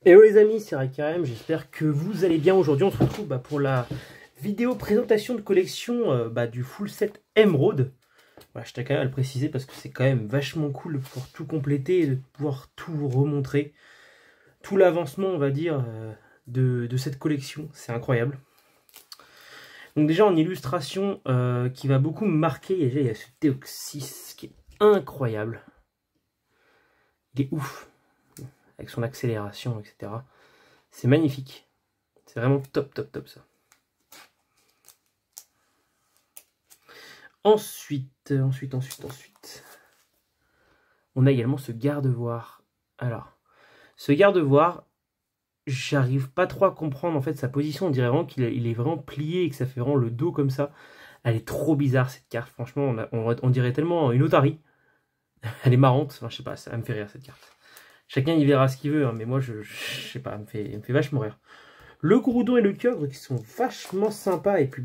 Hello les amis, c'est Rakarem, j'espère que vous allez bien. Aujourd'hui on se retrouve pour la vidéo présentation de collection du full set Emerald. Voilà, je tiens quand même à le préciser parce que c'est quand même vachement cool pour tout compléter et de pouvoir tout remontrer. Tout l'avancement on va dire de cette collection, c'est incroyable. Donc déjà en illustration qui va beaucoup me marquer, il y a ce Deoxys qui est incroyable. Il est ouf, avec son accélération, etc. C'est magnifique. C'est vraiment top ça. Ensuite, on a également ce garde-voir. Alors, ce garde-voir, j'arrive pas trop à comprendre en fait sa position. On dirait vraiment qu'il est vraiment plié et que ça fait vraiment le dos comme ça. Elle est trop bizarre cette carte. Franchement, on dirait tellement une Otari. Elle est marrante. Enfin, je sais pas, ça me fait rire cette carte. Chacun y verra ce qu'il veut, hein, mais moi, je sais pas, elle me fait vachement rire. Le Groudon et le Kyogre qui sont vachement sympas et puis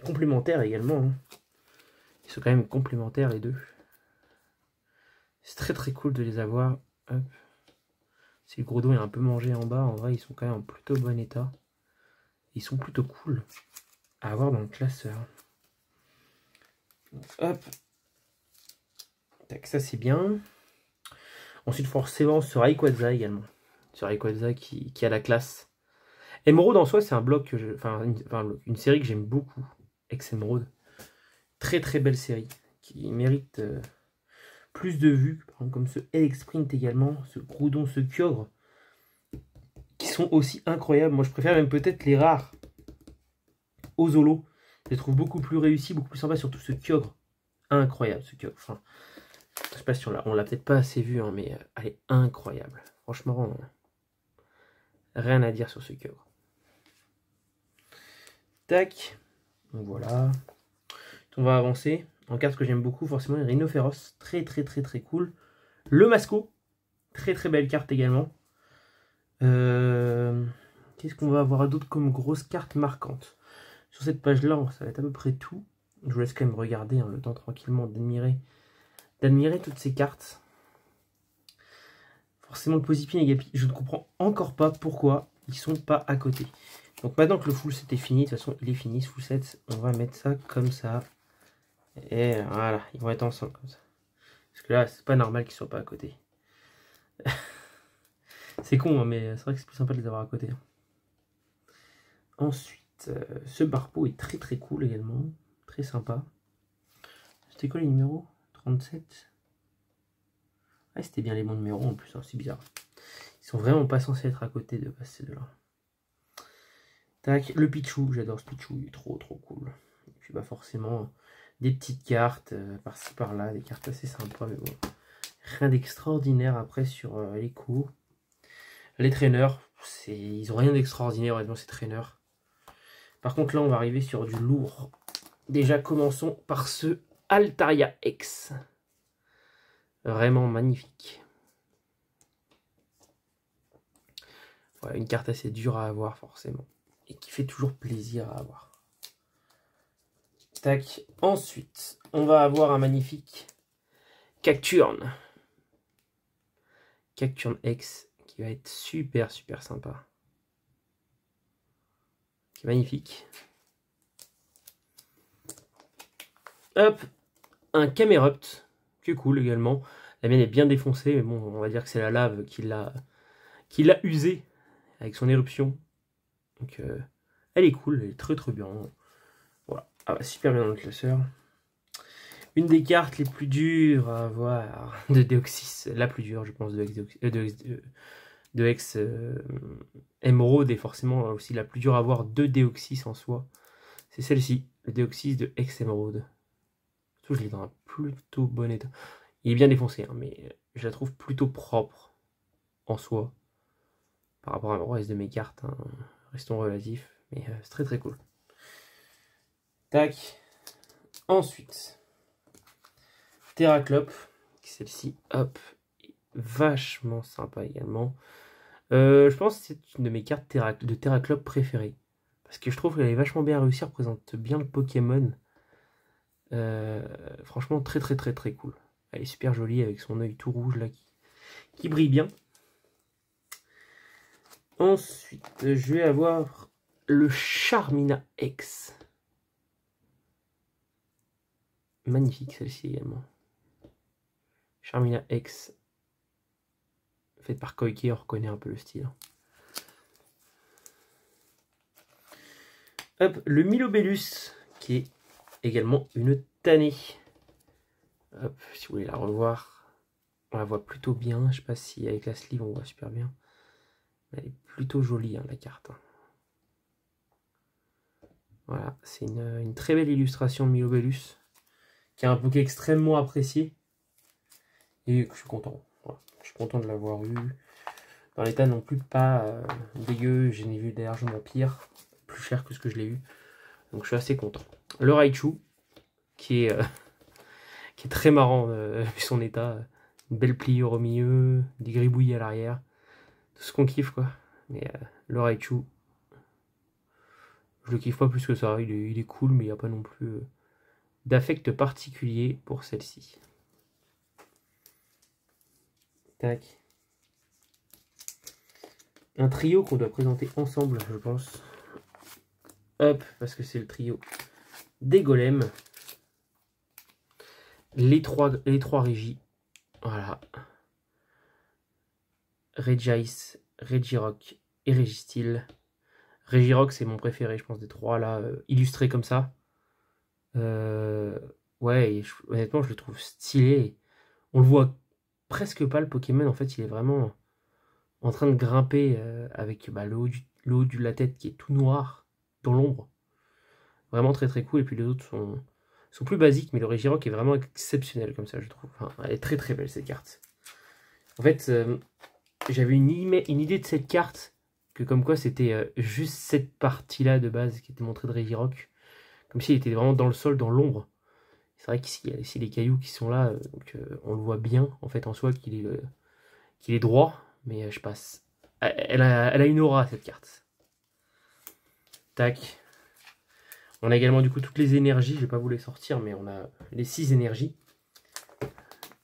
complémentaires également. Hein. Ils sont quand même complémentaires les deux. C'est très cool de les avoir. Hop. Si le Groudon est un peu mangé en bas, en vrai ils sont quand même en plutôt bon état. Ils sont plutôt cool à avoir dans le classeur. Donc, hop. Tac, ça c'est bien. Ensuite forcément ce Rayquaza également. Ce Rayquaza qui a la classe. Emerald en soi c'est un bloc que une série que j'aime beaucoup. Ex-Emerald. Très belle série qui mérite plus de vues, par exemple comme ce Elexprint également, ce Groudon, ce Kyogre, qui sont aussi incroyables. Moi je préfère même peut-être les rares aux holos. Je les trouve beaucoup plus réussis, beaucoup plus sympas, surtout ce Kyogre. Incroyable ce Kyogre. Enfin, je sais pas si on l'a peut-être pas assez vu, hein, mais elle est incroyable. Franchement, rien à dire sur ce Kyogre. Tac, donc voilà. On va avancer. En carte que j'aime beaucoup, forcément, Rhinophéros. Très cool. Le Masco. Très belle carte également. Qu'est-ce qu'on va avoir d'autre comme grosse carte marquante? Sur cette page-là, ça va être à peu près tout. Je vous laisse quand même regarder le temps tranquillement d'admirer toutes ces cartes. Forcément, le Posipine et Gapi, je ne comprends encore pas pourquoi ils sont pas à côté. Donc maintenant que le full set est fini, de toute façon, il est fini ce full set, on va mettre ça comme ça. Et voilà, ils vont être ensemble comme ça. Parce que là, c'est pas normal qu'ils soient pas à côté. C'est con, hein, mais c'est vrai que c'est plus sympa de les avoir à côté. Ensuite, ce Barpo est très cool également. Très sympa. C'était quoi les numéros? 37. Ah, c'était bien les bons numéros en plus, hein, c'est bizarre. Ils sont vraiment pas censés être à côté de ces deux-là. Tac, le Pichou, j'adore ce Pichou, il est trop cool. Et puis forcément, des petites cartes par-ci par-là, des cartes assez sympas, mais bon. Rien d'extraordinaire après sur les coups. Les traîneurs, ils ont rien d'extraordinaire honnêtement ces traîneurs. Par contre là on va arriver sur du lourd. Déjà commençons par ce Altaria X. Vraiment magnifique. Voilà, une carte assez dure à avoir forcément. Et qui fait toujours plaisir à avoir. Tac. Ensuite, on va avoir un magnifique Cacturne. Cacturne X qui va être super sympa. Qui est magnifique. Hop, un Camerupt, qui est cool également. La mienne est bien défoncée, mais bon, on va dire que c'est la lave qui l'a usée avec son éruption. Donc, elle est cool, elle est très bien. Voilà, super bien dans le classeur. Une des cartes les plus dures à avoir de Deoxys, la plus dure, je pense, de Ex Emerald, et forcément aussi la plus dure à avoir de Deoxys en soi. C'est celle-ci, le Deoxys de Ex Emerald. Je l'ai dans un plutôt bon état. Il est bien défoncé, hein, mais je la trouve plutôt propre en soi. Par rapport au reste de mes cartes, hein. Restons relatifs, mais c'est très cool. Tac. Ensuite, Terraclope, celle-ci, hop, vachement sympa également. Je pense que c'est une de mes cartes de Terraclope préférées. Parce que je trouve qu'elle est vachement bien réussie, elle représente bien le Pokémon. Franchement, très cool. Elle est super jolie avec son œil tout rouge là qui brille bien. Ensuite, je vais avoir le Charmina X. Magnifique celle-ci également. Charmina X. Fait par Koike, on reconnaît un peu le style. Hop, le Milobellus, qui est également une tannée. Hop, si vous voulez la revoir, on la voit plutôt bien. Je sais pas si avec la sleeve on voit super bien. Elle est plutôt jolie, hein, la carte. Voilà, c'est une très belle illustration de Milobellus, qui a un bouquet extrêmement apprécié. Et que je suis content. Voilà, je suis content de l'avoir eu. Dans l'état non plus pas dégueu, j'en ai vu largement pire, plus cher que ce que je l'ai eu. Donc je suis assez content. Le Raichu, qui est très marrant vu son état. Une belle pliure au milieu, des gribouillis à l'arrière. Tout ce qu'on kiffe quoi. Mais le Raichu, je le kiffe pas plus que ça. Il est cool, mais il n'y a pas non plus d'affect particulier pour celle-ci. Tac. Un trio qu'on doit présenter ensemble, je pense. Hop, parce que c'est le trio des golems. Les trois régis. Voilà. Regice, Regirock et Registyle. Regirock, c'est mon préféré, je pense, des trois là, illustrés comme ça. Ouais, honnêtement, je le trouve stylé. On le voit presque pas, le Pokémon. En fait, il est vraiment en train de grimper avec le haut de la tête qui est tout noir dans l'ombre. Vraiment très très cool. Et puis les autres sont plus basiques, mais le Regirock est vraiment exceptionnel comme ça, je trouve. Enfin, elle est très très belle cette carte. En fait, j'avais une idée de cette carte, que comme quoi c'était juste cette partie-là de base qui était montrée de Regirock. Comme s'il était vraiment dans le sol, dans l'ombre. C'est vrai qu'ici, il y a aussi les cailloux qui sont là, donc on le voit bien, en fait, en soi, qu'il est droit, mais je passe. Elle a une aura, cette carte. Tac. On a également, du coup, toutes les énergies, je ne vais pas vous les sortir, mais on a les 6 énergies.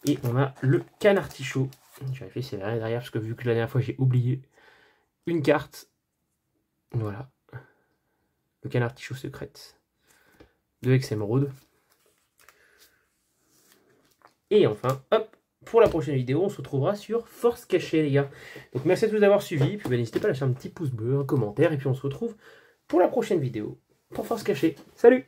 Et on a le Canartichaud. Je vérifie si il y a rien derrière, parce que vu que la dernière fois, j'ai oublié une carte. Voilà. Le Canartichaud secrète de Ex-Émeraude. Et enfin, hop, pour la prochaine vidéo, on se retrouvera sur Force Cachée, les gars. Donc merci à tous d'avoir suivi. Puis n'hésitez pas à lâcher un petit pouce bleu, un commentaire. Et puis on se retrouve pour la prochaine vidéo pour Force Cachée. Salut!